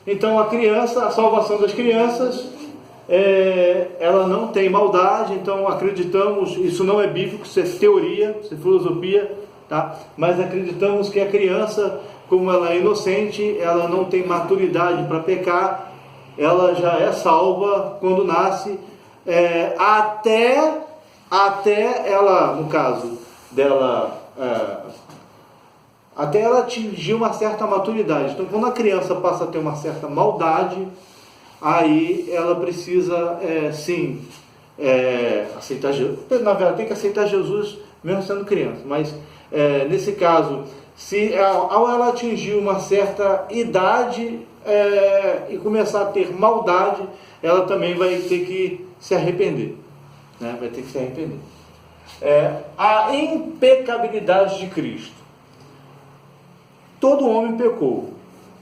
Então a criança, a salvação das crianças, ela não tem maldade. Então acreditamos, isso não é bíblico, isso é teoria, isso é filosofia, tá? Mas acreditamos que a criança, como ela é inocente, ela não tem maturidade para pecar, ela já é salva quando nasce, até ela, no caso dela, até ela atingir uma certa maturidade. Então, quando a criança passa a ter uma certa maldade, aí ela precisa, sim, aceitar Jesus. Na verdade, tem que aceitar Jesus mesmo sendo criança. Mas, nesse caso, ao ela atingir uma certa idade e começar a ter maldade, ela também vai ter que se arrepender. Né? Vai ter que se arrepender. A impecabilidade de Cristo. Todo homem pecou,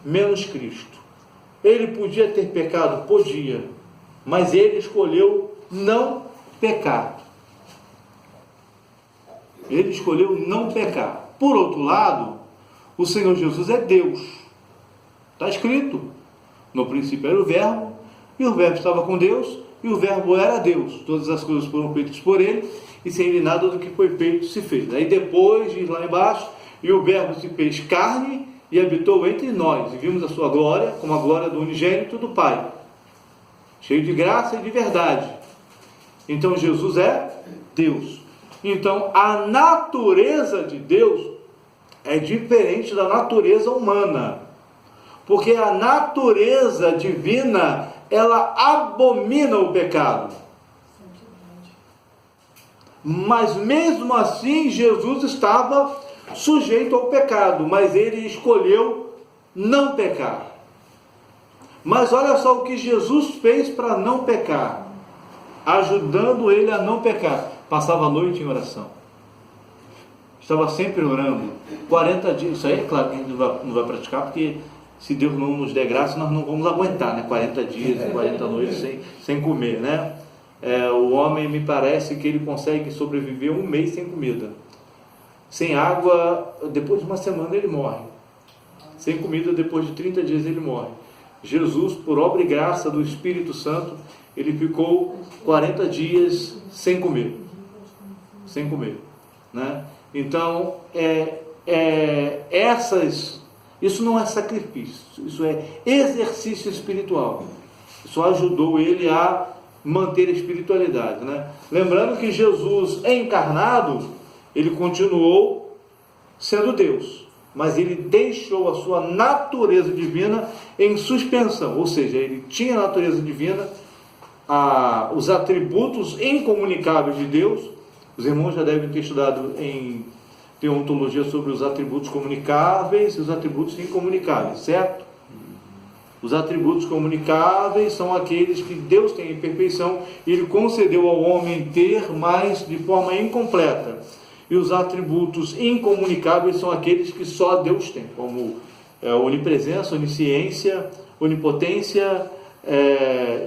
menos Cristo. Ele podia ter pecado? Podia, mas ele escolheu não pecar. Ele escolheu não pecar. Por outro lado, o Senhor Jesus é Deus. Está escrito: no princípio era o Verbo, e o Verbo estava com Deus, e o Verbo era Deus. Todas as coisas foram feitas por ele, e sem ele nada do que foi feito se fez. Aí depois, diz lá embaixo, e o Verbo se fez carne e habitou entre nós, e vimos a sua glória, como a glória do unigênito do Pai, cheio de graça e de verdade. Então Jesus é Deus. Então a natureza de Deus é diferente da natureza humana, porque a natureza divina, ela abomina o pecado. Mas mesmo assim Jesus estava sujeito ao pecado, mas ele escolheu não pecar. Mas olha só o que Jesus fez para não pecar, ajudando ele a não pecar. Passava a noite em oração, estava sempre orando, 40 dias, isso aí é claro que a gente não vai praticar, porque se Deus não nos der graça, nós não vamos aguentar, né? 40 dias, 40 noites sem comer, né? O homem, me parece que ele consegue sobreviver um mês sem comida. Sem água, depois de uma semana ele morre. Sem comida, depois de 30 dias ele morre. Jesus, por obra e graça do Espírito Santo, ele ficou 40 dias sem comer. Sem comer, né? Então, isso não é sacrifício, isso é exercício espiritual. Isso ajudou ele a manter a espiritualidade, né? Lembrando que Jesus encarnado, ele continuou sendo Deus, mas ele deixou a sua natureza divina em suspensão, ou seja, ele tinha a natureza divina, os atributos incomunicáveis de Deus. Os irmãos já devem ter estudado em teontologia sobre os atributos comunicáveis e os atributos incomunicáveis, certo? Os atributos comunicáveis são aqueles que Deus tem em perfeição e ele concedeu ao homem ter, mas de forma incompleta. E os atributos incomunicáveis são aqueles que só Deus tem, como onipresença, onisciência, onipotência,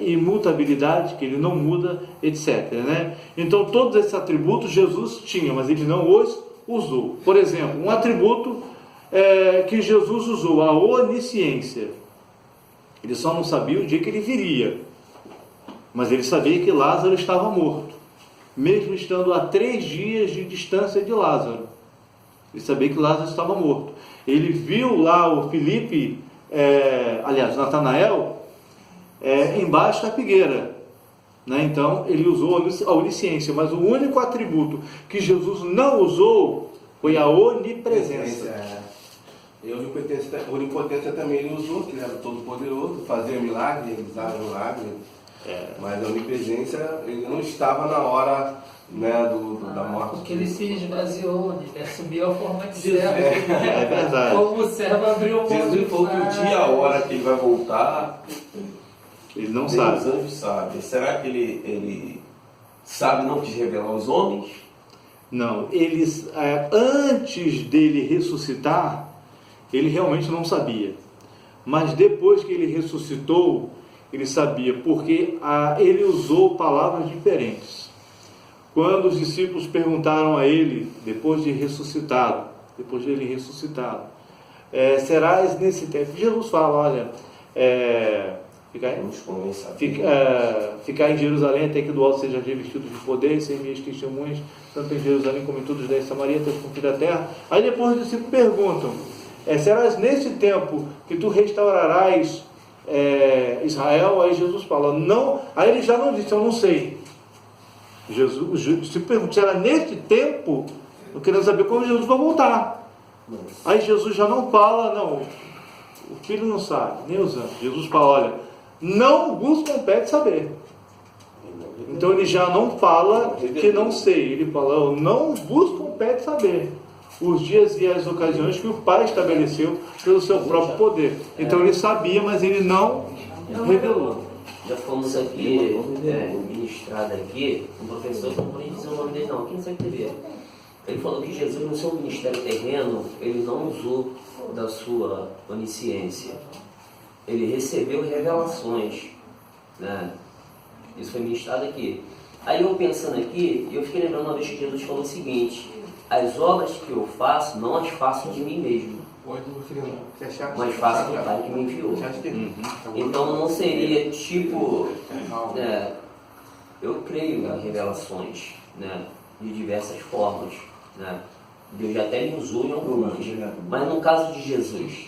imutabilidade, que ele não muda, etc. Né? Então todos esses atributos Jesus tinha, mas ele não os usou. Por exemplo, um atributo que Jesus usou, a onisciência. Ele só não sabia o dia que ele viria, mas ele sabia que Lázaro estava morto, mesmo estando a 3 dias de distância de Lázaro. Ele sabia que Lázaro estava morto. Ele viu lá o Filipe, Natanael, embaixo da figueira, né? Então ele usou a onisciência, mas o único atributo que Jesus não usou foi a onipresença. E a onipotência também ele usou, que ele era todo poderoso, fazia milagre, realizava milagre. Mas a onipresença, ele não estava na hora, né, da morte. Porque ele se esvaziou, ele assumiu a forma de servo. É verdade. Como o servo abriu o mundo. Jesus falou que o dia, a hora que ele vai voltar, ele não sabe. Os anjos sabem. Será que ele sabe não quis revelar aos homens? Não, antes dele ressuscitar, ele realmente não sabia. Mas depois que ele ressuscitou, ele sabia, porque ele usou palavras diferentes. Quando os discípulos perguntaram a ele, depois de ele ressuscitado, serás nesse tempo? Jesus fala, olha, Ficar em Jerusalém até que do alto seja revestido de poder, sem minhas testemunhas, tanto em Jerusalém como em todos os da Samaria, até os confins da terra. Aí depois os discípulos perguntam: serás nesse tempo que tu restaurarás Israel? Aí Jesus fala: não. Aí ele já não disse: eu não sei. Se pergunta: será nesse tempo? Eu quero saber como Jesus vai voltar. Aí Jesus já não fala: não, o filho não sabe, nem os anjos. Jesus fala: olha, não vos compete saber. Então ele já não fala que não sei. Ele fala: não vos compete saber os dias e as ocasiões que o Pai estabeleceu pelo seu próprio poder. Então ele sabia, mas ele não revelou. Já fomos aqui, ministrado aqui, um professor, não vou dizer o nome dele não, quem sabe TV. Ele falou que Jesus no seu ministério terreno, ele não usou da sua onisciência. Ele recebeu revelações, né? Isso foi ministrado aqui. Aí eu pensando aqui, eu fiquei lembrando uma vez que Jesus falou o seguinte: as obras que eu faço, não as faço de mim mesmo, mas faço do Pai que me enviou. Então não seria tipo, eu creio em revelações, né, de diversas formas, né? Deus já até me usou em algumas, mas no caso de Jesus,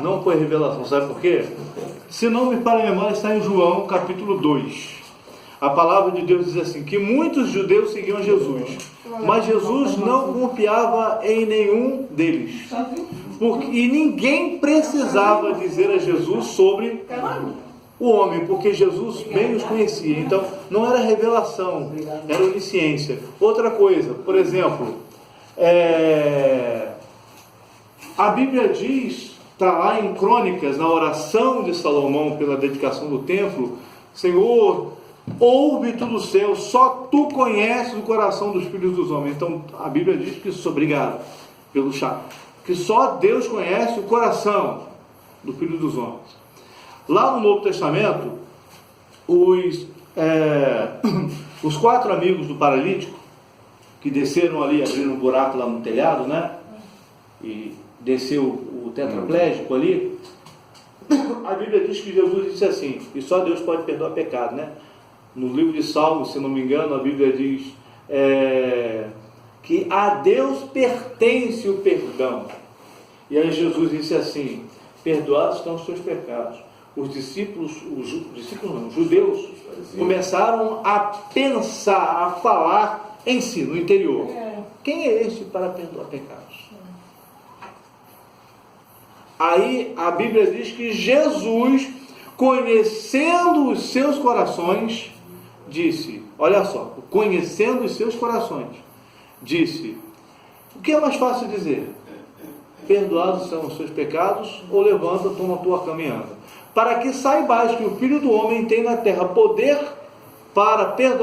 não foi revelação. Sabe por quê? Se não me falha a memória, está em João capítulo 2. A palavra de Deus diz assim: que muitos judeus seguiam Jesus, mas Jesus não confiava em nenhum deles, e ninguém precisava dizer a Jesus sobre o homem, porque Jesus bem os conhecia. Então não era revelação, era onisciência. Outra coisa, por exemplo, a Bíblia diz, está lá em Crônicas, na oração de Salomão pela dedicação do templo: Senhor, ouve tu do céu, só tu conheces o coração dos filhos dos homens. Então a Bíblia diz que obrigado pelo chá, que só Deus conhece o coração do filho dos homens. Lá no Novo Testamento, os 4 amigos do paralítico, que desceram ali, abriram um buraco lá no telhado, né? E desceu o tetraplégico ali. A Bíblia diz que Jesus disse assim, e só Deus pode perdoar pecado, né? No livro de Salmos, se não me engano, a Bíblia diz que a Deus pertence o perdão. E aí Jesus disse assim: perdoados estão os seus pecados. Os judeus, começaram a pensar, a falar em si, no interior: quem é este para perdoar pecados? Aí a Bíblia diz que Jesus, conhecendo os seus corações, disse, olha só, conhecendo os seus corações, disse: o que é mais fácil dizer? Perdoados são os seus pecados, ou levanta, toma a tua cama e anda. Para que saibais que o Filho do Homem tem na terra poder para perdoar